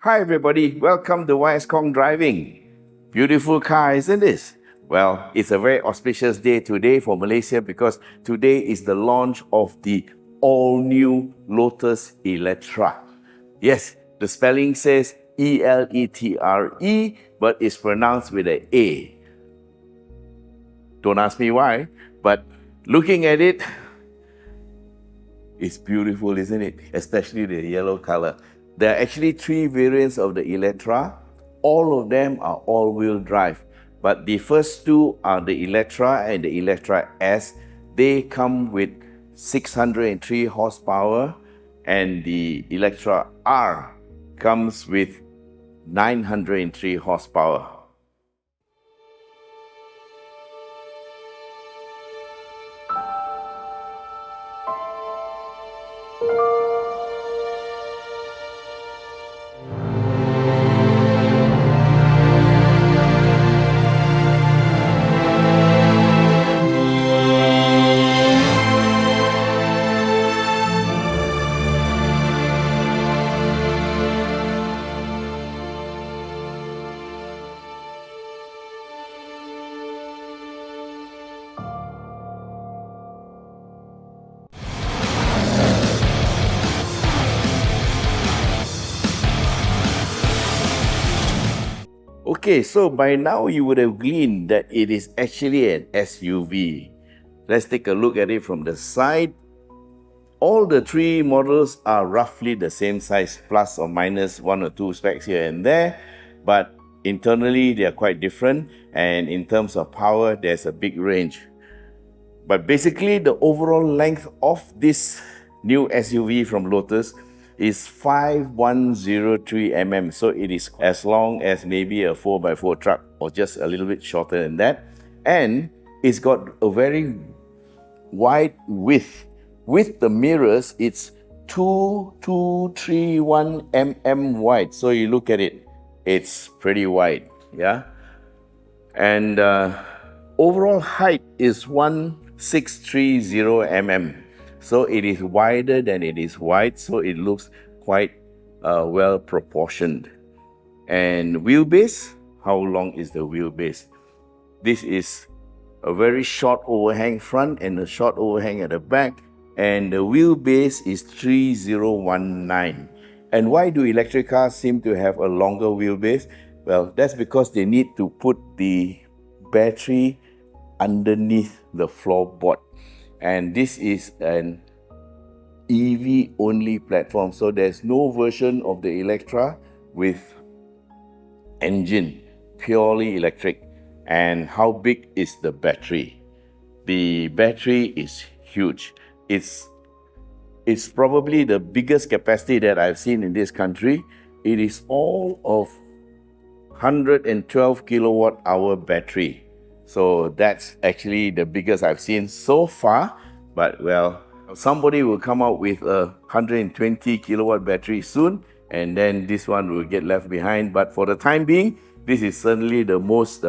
Hi everybody, welcome to Khong Driving. Beautiful car, isn't this? Well, it's a very auspicious day today for Malaysia because today is the launch of the all-new Lotus Eletre. Yes, the spelling says E-L-E-T-R-E, but it's pronounced with an A. Don't ask me why, but looking at it, it's beautiful, isn't it? Especially the yellow color. There are actually 3 variants of the Eletre. All of them are all-wheel drive. But the first 2 are the Eletre and the Eletre S. They come with 603 horsepower, and the Eletre R comes with 903 horsepower. Okay, so by now you would have gleaned that it is actually an SUV. Let's take a look at it from the side. All the 3 models are roughly the same size, plus or minus 1 or 2 specs here and there, but internally they are quite different, and in terms of power, there's a big range. But basically, the overall length of this new SUV from Lotus is 5103 mm, so it is as long as maybe a 4x4 truck, or just a little bit shorter than that. And it's got a very wide width. With the mirrors, it's 2231 mm wide. So you look at it, it's pretty wide, yeah? And overall height is 1630 mm. So it is wider than it is wide, so it looks quite well proportioned. And wheelbase, how long is the wheelbase? This is a very short overhang front and a short overhang at the back, and the wheelbase is 3019. And why do electric cars seem to have a longer wheelbase? Well, that's because they need to put the battery underneath the floorboard. And this is an EV only platform, so there's no version of the Eletre with engine, purely electric. And how big is the battery? The battery is huge. It's probably the biggest capacity that I've seen in this country. It is all of 112 kilowatt hour battery. So that's actually the biggest I've seen so far. But well, somebody will come out with a 120 kilowatt battery soon, and then this one will get left behind. But for the time being, this is certainly the most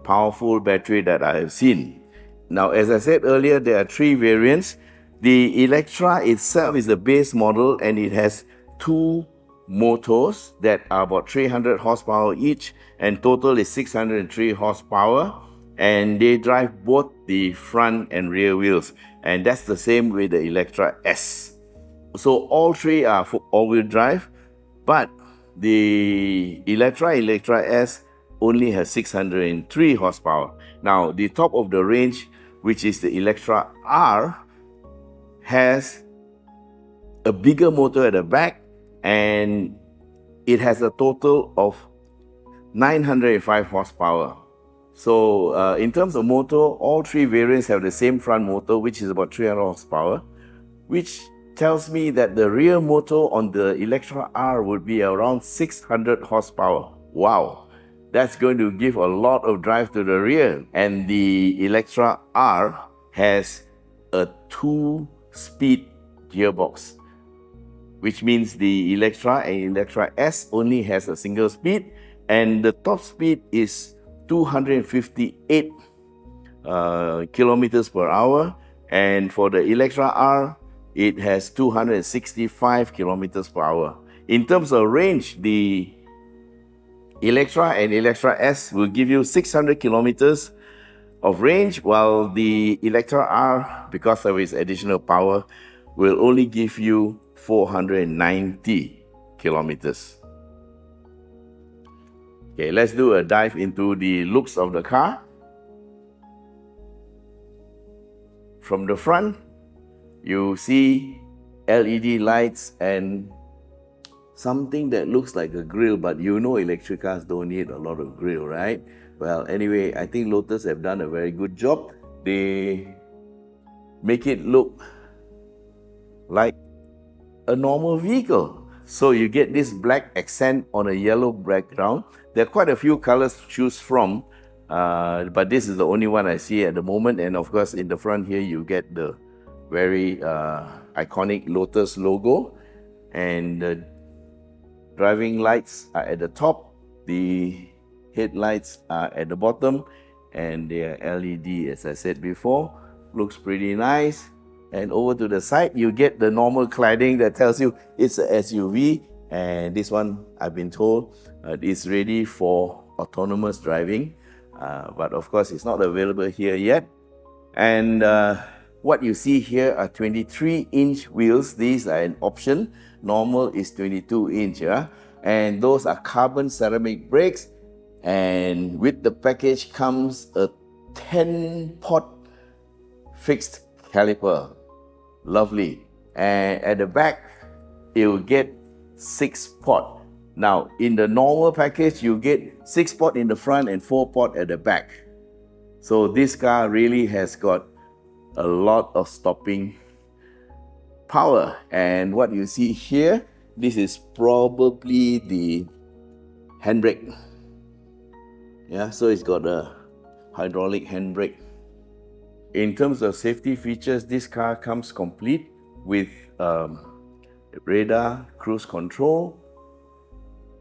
powerful battery that I have seen. Now, as I said earlier, there are 3 variants. The Eletre itself is the base model, and it has 2 motors that are about 300 horsepower each, and total is 603 horsepower. And they drive both the front and rear wheels, and that's the same with the Eletre S. So all 3 are all-wheel drive, but the Eletre S only has 603 horsepower. Now, the top of the range, which is the Eletre R, has a bigger motor at the back, and it has a total of 905 horsepower. So in terms of motor, all 3 variants have the same front motor, which is about 300 horsepower, which tells me that the rear motor on the Eletre R would be around 600 horsepower. Wow, that's going to give a lot of drive to the rear. And the Eletre R has a 2-speed gearbox, which means the Eletre and Eletre S only has a single speed, and the top speed is 258 kilometers per hour, and for the Eletre R, it has 265 kilometers per hour. In terms of range, the Eletre and Eletre S will give you 600 kilometers of range, while the Eletre R, because of its additional power, will only give you 490 kilometers. Okay, let's do a dive into the looks of the car. From the front, you see LED lights and something that looks like a grille, but you know electric cars don't need a lot of grille, right? Well, anyway, I think Lotus have done a very good job. They make it look like a normal vehicle. So you get this black accent on a yellow background. There are quite a few colors to choose from, but this is the only one I see at the moment. And of course, in the front here, you get the very iconic Lotus logo. And the driving lights are at the top. The headlights are at the bottom. And they are LED, as I said before. Looks pretty nice. And over to the side, you get the normal cladding that tells you it's a SUV. And this one, I've been told, is ready for autonomous driving. But of course, it's not available here yet. And what you see here are 23-inch wheels. These are an option. Normal is 22-inch. Yeah? And those are carbon ceramic brakes. And with the package comes a 10-pot fixed caliper. Lovely. And at the back, it will get 6-pot. Now, in the normal package, you get 6-pot in the front and 4-pot at the back. So this car really has got a lot of stopping power. And what you see here, this is probably the handbrake. Yeah, so it's got a hydraulic handbrake. In terms of safety features, this car comes complete with radar, cruise control,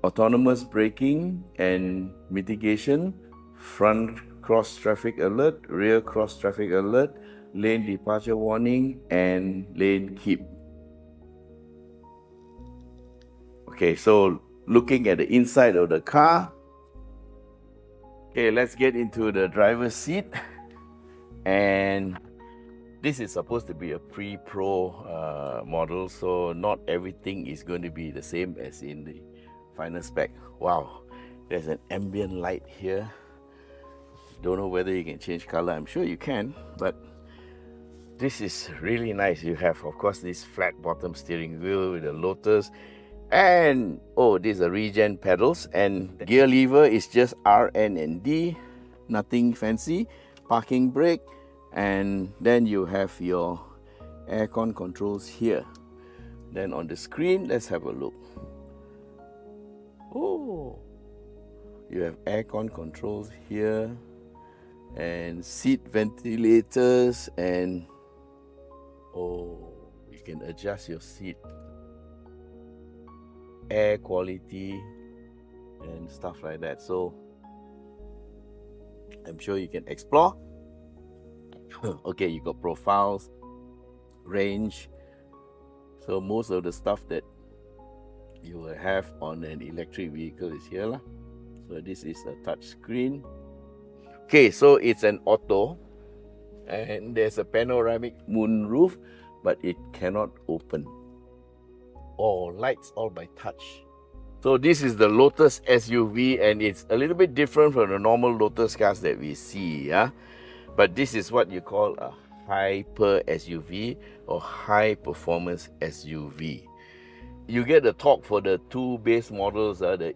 autonomous braking and mitigation, front cross traffic alert, rear cross traffic alert, lane departure warning, and lane keep. Okay, so looking at the inside of the car. Okay, let's get into the driver's seat. And this is supposed to be a pre-pro model, so not everything is going to be the same as in the final spec. Wow, there's an ambient light here. Don't know whether you can change color. I'm sure you can, but this is really nice. You have, of course, this flat bottom steering wheel with a Lotus. And, oh, these are regen pedals. And the gear lever is just R, N, and D. Nothing fancy. Parking brake. And then you have your aircon controls here. Then on the screen, let's have a look. Oh, you have aircon controls here and seat ventilators, and oh, you can adjust your seat air quality and stuff like that. So I'm sure you can explore. Okay, you got profiles, range. So most of the stuff that you will have on an electric vehicle is here lah. So this is a touch screen. Okay, so it's an auto, and there's a panoramic moon roof, but it cannot open. Oh, lights all by touch. So this is the Lotus SUV, and it's a little bit different from the normal Lotus cars that we see. Yeah? But this is what you call a hyper SUV or high performance SUV. You get the torque for the two base models, the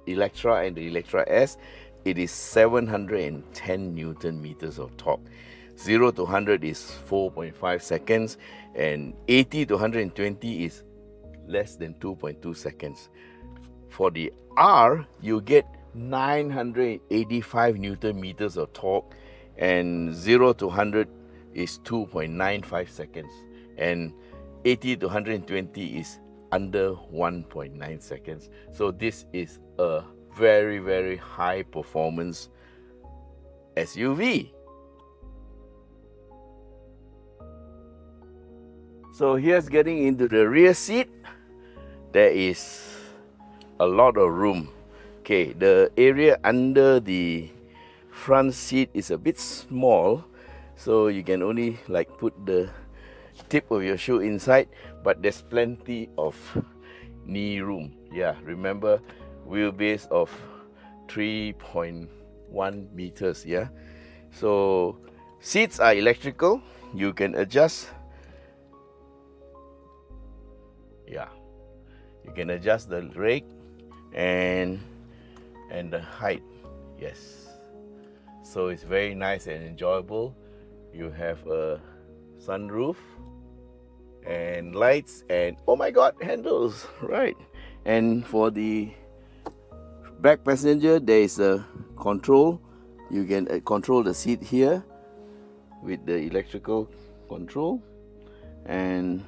Eletre and the Eletre S. It is 710 Newton meters of torque. 0 to 100 is 4.5 seconds, and 80 to 120 is less than 2.2 seconds. For the R, you get 985 Newton meters of torque, and 0 to 100 is 2.95 seconds, and 80 to 120 is under 1.9 seconds. So this is a very, very high performance SUV. So here's getting into the rear seat. there is a lot of room. Okay, the area under the front seat is a bit small, so you can only like put the tip of your shoe inside, but there's plenty of knee room. Yeah, remember, wheelbase of 3.1 meters. Yeah, so seats are electrical. You can adjust. Yeah, you can adjust the leg and the height. Yes, so it's very nice and enjoyable. You have a sunroof and lights and, oh my god, handles, right? And for the back passenger, there is a control. You can control the seat here with the electrical control, and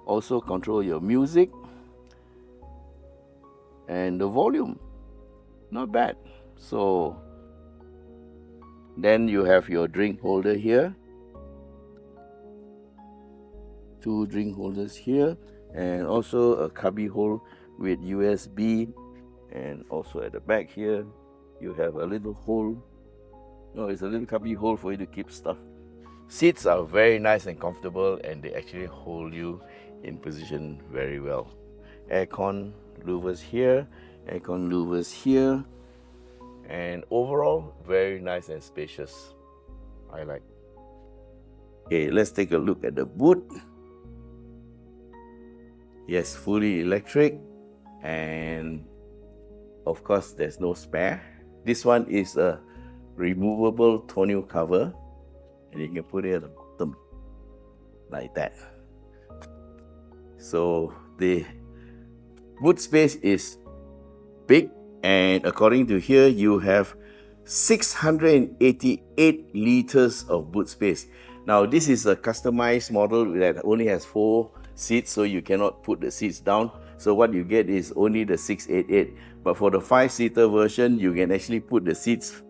also control your music and the volume. Not bad. So then you have your drink holder here, 2 drink holders here, and also a cubby hole with USB. And also at the back here you have a little hole. No, it's a little cubby hole for you to keep stuff. Seats are very nice and comfortable, and they actually hold you in position very well. Aircon louvers here, aircon louvers here, and overall very nice and spacious. I like. Okay, let's take a look at the boot. Yes, fully electric, and of course there's no spare. This one is a removable tonneau cover, and you can put it at the bottom like that. So the boot space is big, and according to here you have 688 liters of boot space. Now this is a customized model that only has 4 seats, so you cannot put the seats down. So what you get is only the 688. But for the 5-seater version, you can actually put the seats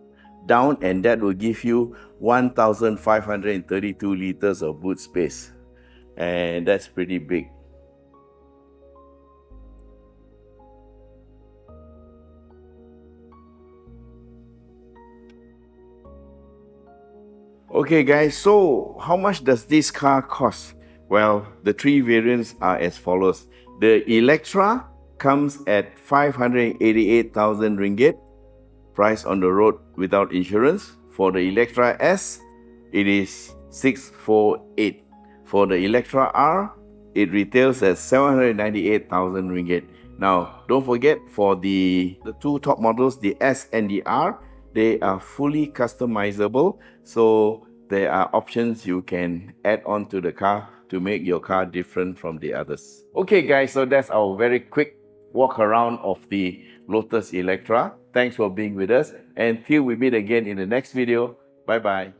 down, and that will give you 1,532 liters of boot space. And that's pretty big. Okay guys, so how much does this car cost? Well, the 3 variants are as follows. The Eletre comes at 588,000 ringgit, price on the road without insurance. For the Eletre S, it is 648. For the Eletre R, it retails at 798,000 ringgit. Now, don't forget, for the 2 top models, the S and the R, they are fully customizable. So there are options you can add on to the car to make your car different from the others. Okay guys, so that's our very quick walk around of the Lotus Eletre. Thanks for being with us, and till we meet again in the next video. Bye bye.